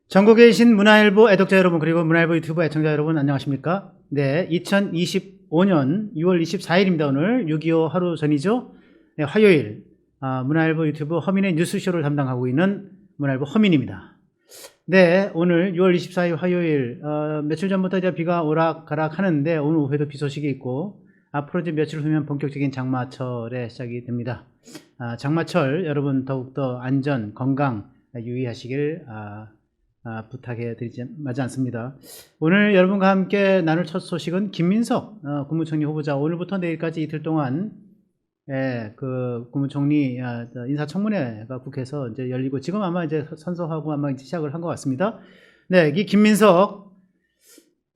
전국에 계신 문화일보 애독자 여러분, 그리고 문화일보 유튜브 애청자 여러분, 안녕하십니까? 네, 2025년 6월 24일입니다. 오늘 6.25 하루 전이죠. 네, 화요일, 문화일보 유튜브 허민의 뉴스쇼를 담당하고 있는 문화일보 허민입니다. 네, 오늘 6월 24일 화요일, 며칠 전부터 이제 비가 오락가락 하는데 오늘 오후에도 비 소식이 있고 앞으로 이제 며칠 후면 본격적인 장마철에 시작이 됩니다. 장마철 여러분 더욱더 안전, 건강 유의하시길 부탁해 드리지 마지 않습니다. 오늘 여러분과 함께 나눌 첫 소식은 김민석 국무총리 후보자, 오늘부터 내일까지 이틀 동안 그 국무총리 인사청문회가 국회에서 이제 열리고 지금 아마 이제 선서하고 아마 이제 시작을 한 것 같습니다. 네, 이 김민석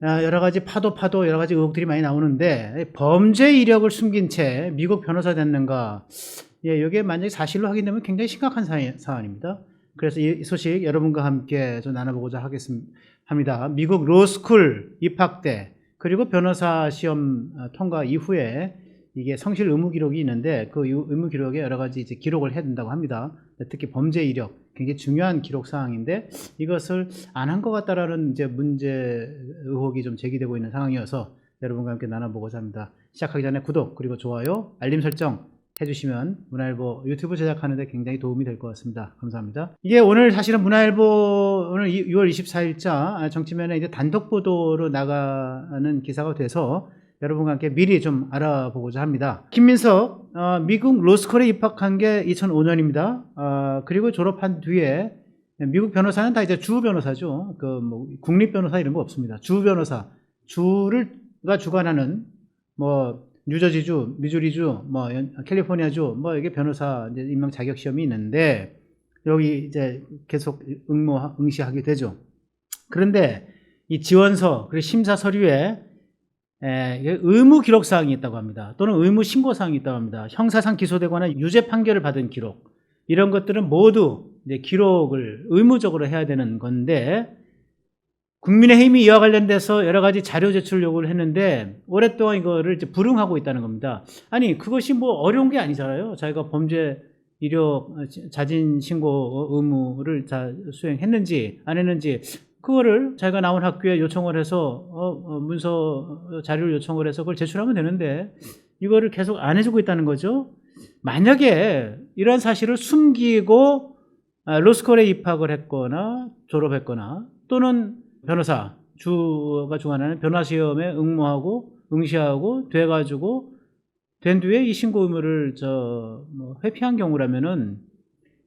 여러 가지 파도 여러 가지 의혹들이 많이 나오는데, 범죄 이력을 숨긴 채 미국 변호사 됐는가? 이게 만약에 사실로 확인되면 굉장히 심각한 사안입니다. 그래서 이 소식 여러분과 함께 좀 나눠보고자 합니다. 미국 로스쿨 입학 때 그리고 변호사 시험 통과 이후에 이게 성실 의무 기록이 있는데 그 의무 기록에 여러 가지 이제 기록을 해야 된다고 합니다. 특히 범죄 이력 굉장히 중요한 기록 사항인데 이것을 안 한 것 같다라는 이제 문제 의혹이 좀 제기되고 있는 상황이어서 여러분과 함께 나눠보고자 합니다. 시작하기 전에 구독 그리고 좋아요, 알림 설정 해주시면 문화일보 유튜브 제작하는데 굉장히 도움이 될 것 같습니다. 감사합니다. 이게 오늘 사실은 문화일보 오늘 6월 24일자 정치면에 이제 단독 보도로 나가는 기사가 돼서 여러분과 함께 미리 좀 알아보고자 합니다. 김민석 미국 로스쿨에 입학한 게 2005년입니다. 그리고 졸업한 뒤에 미국 변호사는 다 이제 주 변호사죠. 그 뭐 국립 변호사 이런 거 없습니다. 주 변호사, 주가 주관하는 뭐 뉴저지주, 미주리주, 뭐 캘리포니아주, 뭐 이게 변호사 이제 임명 자격 시험이 있는데 여기 이제 계속 응시하게 되죠. 그런데 이 지원서 그리고 심사 서류에 의무 기록 사항이 있다고 합니다. 또는 의무 신고 사항이 있다고 합니다. 형사상 기소되거나 유죄 판결을 받은 기록, 이런 것들은 모두 이제 기록을 의무적으로 해야 되는 건데, 국민의힘이 이와 관련돼서 여러 가지 자료 제출 요구를 했는데 오랫동안 이거를 이제 불응하고 있다는 겁니다. 아니, 그것이 뭐 어려운 게 아니잖아요. 자기가 범죄 이력 자진 신고 의무를 다 수행했는지 안 했는지 그거를 자기가 나온 학교에 요청을 해서 문서 자료를 요청을 해서 그걸 제출하면 되는데 이거를 계속 안 해주고 있다는 거죠. 만약에 이런 사실을 숨기고 로스쿨에 입학을 했거나 졸업했거나 또는 변호사, 주가 주관하는 변호사 시험에 응모하고 응시하고 돼가지고 된 뒤에 이 신고 의무를 회피한 경우라면은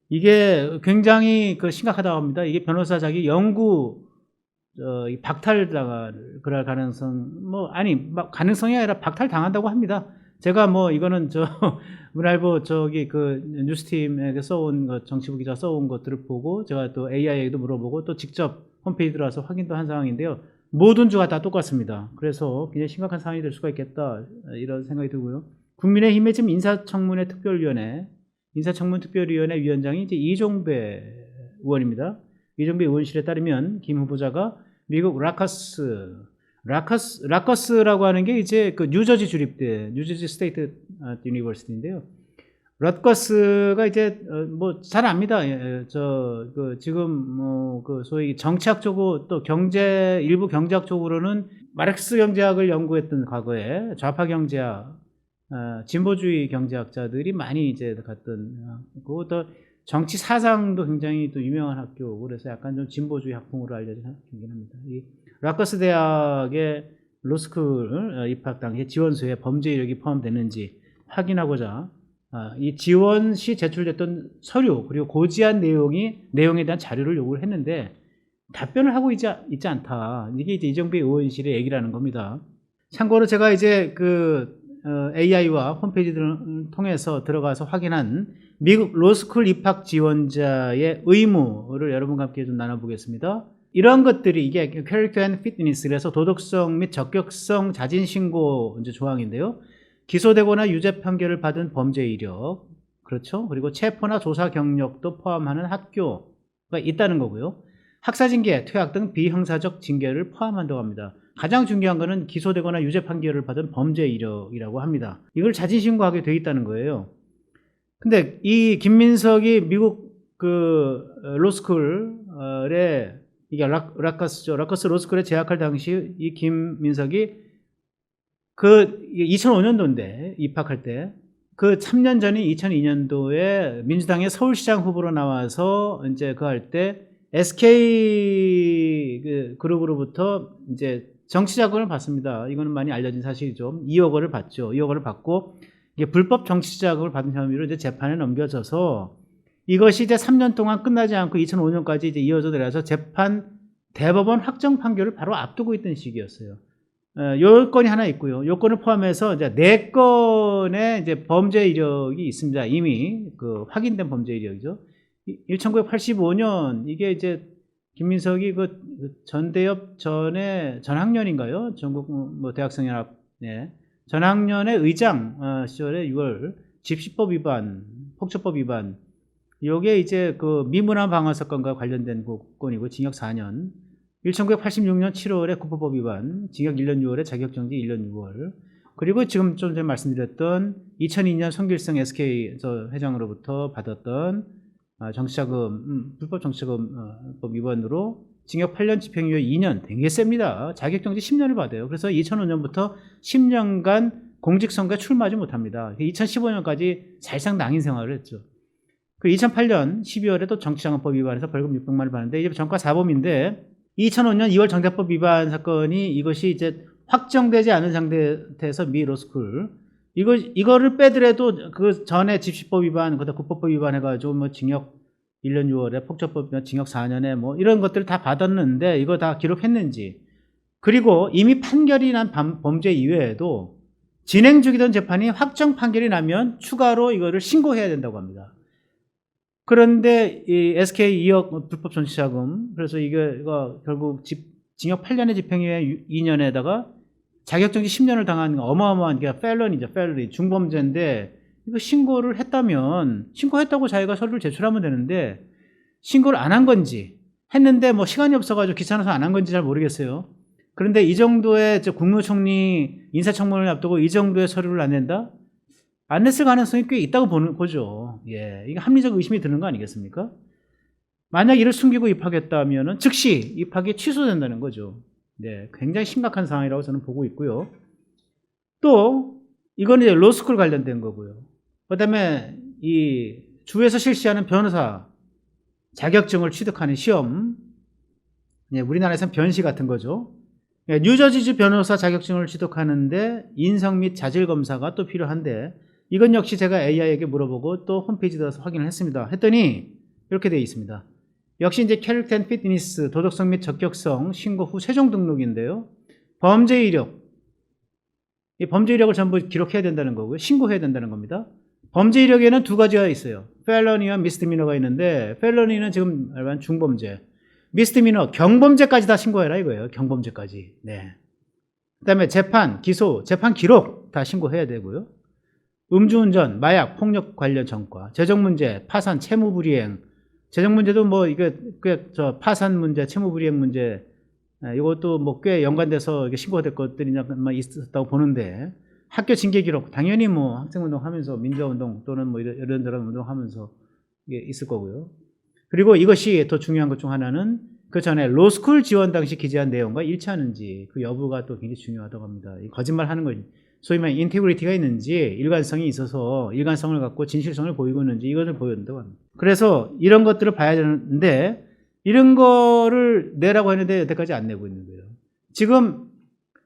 이게 굉장히 심각하다고 합니다. 이게 변호사 자기 영구 박탈당할 그럴 가능성, 가능성이 아니라 박탈당한다고 합니다. 제가 이거는 문화일보 뉴스팀에게 써온 정치부 기자 써온 것들을 보고 제가 또 AI에도 물어보고 또 직접 홈페이지 들어와서 확인도 한 상황인데요. 모든 주가 다 똑같습니다. 그래서 굉장히 심각한 상황이 될 수가 있겠다 이런 생각이 들고요. 국민의힘의 지금 인사청문 특별위원회 위원장이 이제 이종배 의원입니다. 이종배 의원실에 따르면 김 후보자가 미국 라커스라고 하는 게 이제 그 뉴저지 주립대, 뉴저지 스테이트 유니버시티인데요. 럿거스가 이제 잘 압니다. 지금 소위 정치학 쪽으로 또 일부 경제학 쪽으로는 마르크스 경제학을 연구했던 과거에 좌파 경제학, 진보주의 경제학자들이 많이 이제 갔던, 그리고 또 정치 사상도 굉장히 또 유명한 학교고 그래서 약간 좀 진보주의 학풍으로 알려진 학교이긴 합니다. 이 라커스 대학의 로스쿨 입학 당시에 지원서에 범죄 이력이 포함됐는지 확인하고자 이 지원 시 제출됐던 서류 그리고 고지한 내용에 대한 자료를 요구를 했는데 답변을 하고 있지 않다. 이게 이제 이정배 의원실의 얘기라는 겁니다. 참고로 제가 이제 AI와 홈페이지를 통해서 들어가서 확인한 미국 로스쿨 입학 지원자의 의무를 여러분과 함께 좀 나눠보겠습니다. 이런 것들이 이게 Character and Fitness, 그래서 도덕성 및 적격성 자진 신고 이제 조항인데요. 기소되거나 유죄 판결을 받은 범죄 이력, 그렇죠? 그리고 체포나 조사 경력도 포함하는 학교가 있다는 거고요. 학사 징계, 퇴학 등 비형사적 징계를 포함한다고 합니다. 가장 중요한 거는 기소되거나 유죄 판결을 받은 범죄 이력이라고 합니다. 이걸 자진 신고하게 돼 있다는 거예요. 근데 이 김민석이 미국 로스쿨에 이게 라커스죠. 라커스 로스쿨에 재학할 당시 이 김민석이 그 2005년도인데 입학할 때 그 3년 전인 2002년도에 민주당의 서울시장 후보로 나와서 이제 그 할 때 SK 그 그룹으로부터 이제 정치 자금을 받습니다. 이거는 많이 알려진 사실이죠. 2억 원을 받죠. 2억 원을 받고 이게 불법 정치 자금을 받은 혐의로 이제 재판에 넘겨져서 이것이 이제 3년 동안 끝나지 않고 2005년까지 이제 이어져 내려서 재판 대법원 확정 판결을 바로 앞두고 있던 시기였어요. 요건이 하나 있고요. 요건을 포함해서 이제 4건의 이제 범죄 이력이 있습니다. 이미 그 확인된 범죄 이력이죠. 1985년 이게 이제 김민석이 그 전대협 전에 전학년인가요? 전국 뭐 대학생연합 전학년의 의장 시절에 6월 집시법 위반, 폭처법 위반. 요게 이제 그 미문화 방화 사건과 관련된 건이고 징역 4년. 1986년 7월에 국보법 위반, 징역 1년 6월에 자격정지 1년 6월. 그리고 지금 좀 전에 말씀드렸던 2002년 손길성 SK 회장으로부터 받았던 정치자금, 불법 정치자금법 위반으로 징역 8년 집행유예 2년, 되게 셉니다. 자격정지 10년을 받아요. 그래서 2005년부터 10년간 공직선거에 출마하지 못합니다. 2015년까지 사실상 낭인 생활을 했죠. 그 2008년 12월에 또 정치자금법 위반해서 벌금 600만 원을 받는데 이제 전과 4범인데 2005년 2월 정대법 위반 사건이 이것이 이제 확정되지 않은 상태에서 미 로스쿨 이거를 빼더라도 그 전에 집시법 위반, 그다음 국법법 위반해가지고 뭐 징역 1년 6월에 폭처법 위반 징역 4년에 뭐 이런 것들을 다 받았는데 이거 다 기록했는지 그리고 이미 판결이 난 범죄 이외에도 진행 중이던 재판이 확정 판결이 나면 추가로 이거를 신고해야 된다고 합니다. 그런데 이 SK 2억 불법 정치자금 그래서 이거 결국 징역 8년의 집행유예 2년에다가 자격정지 10년을 당한 어마어마한 게 펠런이죠. 펠런이 중범죄인데 이거 신고를 했다면 신고했다고 자기가 서류를 제출하면 되는데 신고를 안 한 건지 했는데 뭐 시간이 없어가지고 귀찮아서 안 한 건지 잘 모르겠어요. 그런데 이 정도의 국무총리 인사청문회를 앞두고 이 정도의 서류를 안 낸다? 안 냈을 가능성이 꽤 있다고 보죠. 예, 이게 합리적 의심이 드는 거 아니겠습니까? 만약 이를 숨기고 입학했다면 즉시 입학이 취소된다는 거죠. 네, 굉장히 심각한 상황이라고 저는 보고 있고요. 또 이거는 이제 로스쿨 관련된 거고요. 그다음에 이 주에서 실시하는 변호사 자격증을 취득하는 시험, 예, 우리나라에서는 변시 같은 거죠. 예, 뉴저지주 변호사 자격증을 취득하는데 인성 및 자질 검사가 또 필요한데 이건 역시 제가 AI에게 물어보고 또 홈페이지에 들어서 확인을 했습니다. 했더니 이렇게 되어 있습니다. 역시 이제 캐릭터 앤 피트니스, 도덕성 및 적격성, 신고 후 최종 등록인데요. 범죄 이력. 이 범죄 이력을 전부 기록해야 된다는 거고요. 신고해야 된다는 겁니다. 범죄 이력에는 두 가지가 있어요. 펠러니와 미스디미너가 있는데 펠러니는 지금 말한 중범죄. 미스디미너, 경범죄까지 다 신고해라 이거예요. 경범죄까지. 네. 그다음에 재판, 기소, 재판 기록 다 신고해야 되고요. 음주운전, 마약, 폭력 관련 전과, 재정문제, 파산, 채무불이행. 재정문제도 뭐 이게 꽤 파산 문제, 채무불이행 문제 이것도 뭐 꽤 연관돼서 이게 신고가 될 것들이 있었다고 보는데 학교 징계 기록 당연히 뭐 학생운동 하면서 민주화운동 또는 뭐 이런저런 운동하면서 이게 있을 거고요. 그리고 이것이 더 중요한 것 중 하나는 그 전에 로스쿨 지원 당시 기재한 내용과 일치하는지 그 여부가 또 굉장히 중요하다고 합니다. 거짓말하는 거지. 소위 말해 인테그리티가 있는지 일관성이 있어서 일관성을 갖고 진실성을 보이고 있는지 이것을 보여준다고 합니다. 그래서 이런 것들을 봐야 되는데 이런 거를 내라고 했는데 여태까지 안 내고 있는 거예요. 지금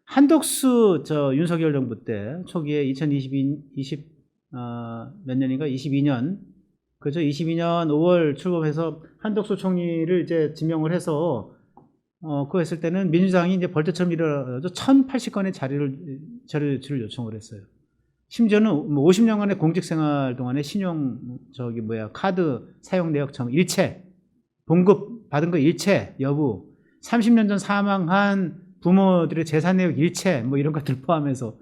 한덕수 윤석열 정부 때 초기에 2022 몇 년인가 22년 그죠? 22년 5월 출범해서 한덕수 총리를 이제 지명을 해서 그거 했을 때는 민주당이 이제 벌떼처럼 일어나서 1080건의 자료를 요청을 했어요. 심지어는 뭐 50년간의 공직생활 동안에 신용 카드 사용 내역 일체, 봉급 받은 거 일체 여부, 30년 전 사망한 부모들의 재산 내역 일체 뭐 이런 것들 포함해서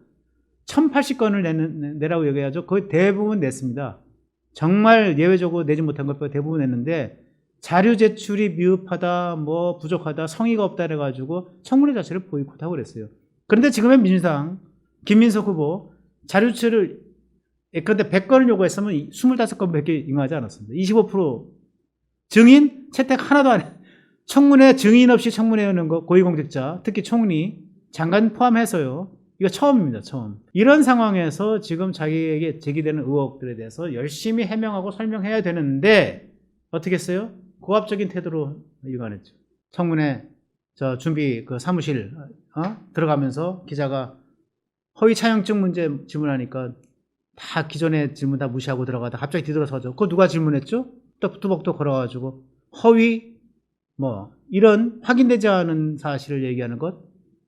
1080건을 내라고 얘기하죠. 거의 대부분 냈습니다. 정말 예외적으로 내지 못한 것 빼고 대부분 냈는데 자료 제출이 미흡하다, 뭐 부족하다, 성의가 없다 그래가지고 청문회 자체를 보이콧하고 그랬어요. 그런데 지금의 민주당 김민석 후보 자료 제출을 그런데 100건을 요구했으면 25건밖에 임하지 않았습니다. 25% 증인 채택 하나도 안 해. 청문회 증인 없이 청문회 여는 거 고위공직자, 특히 총리, 장관 포함해서요. 이거 처음입니다. 처음. 이런 상황에서 지금 자기에게 제기되는 의혹들에 대해서 열심히 해명하고 설명해야 되는데 어떻게 했어요? 고압적인 태도로 일관했죠. 청문회 저 준비 그 사무실 들어가면서 기자가 허위 차용증 문제 질문하니까 다 기존의 질문 다 무시하고 들어가다 갑자기 뒤돌아서죠. 그거 누가 질문했죠? 또 뚜벅뚜벅 걸어가지고 허위 뭐 이런 확인되지 않은 사실을 얘기하는 것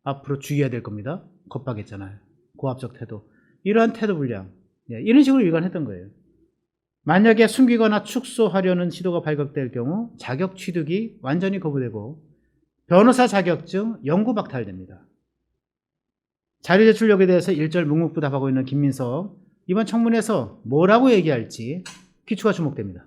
앞으로 주의해야 될 겁니다. 겁박했잖아요. 고압적 태도. 이러한 태도 불량. 이런 식으로 일관했던 거예요. 만약에 숨기거나 축소하려는 시도가 발각될 경우 자격 취득이 완전히 거부되고 변호사 자격증 영구 박탈됩니다. 자료 제출력에 대해서 일절 묵묵부답하고 있는 김민석. 이번 청문회에서 뭐라고 얘기할지 귀추가 주목됩니다.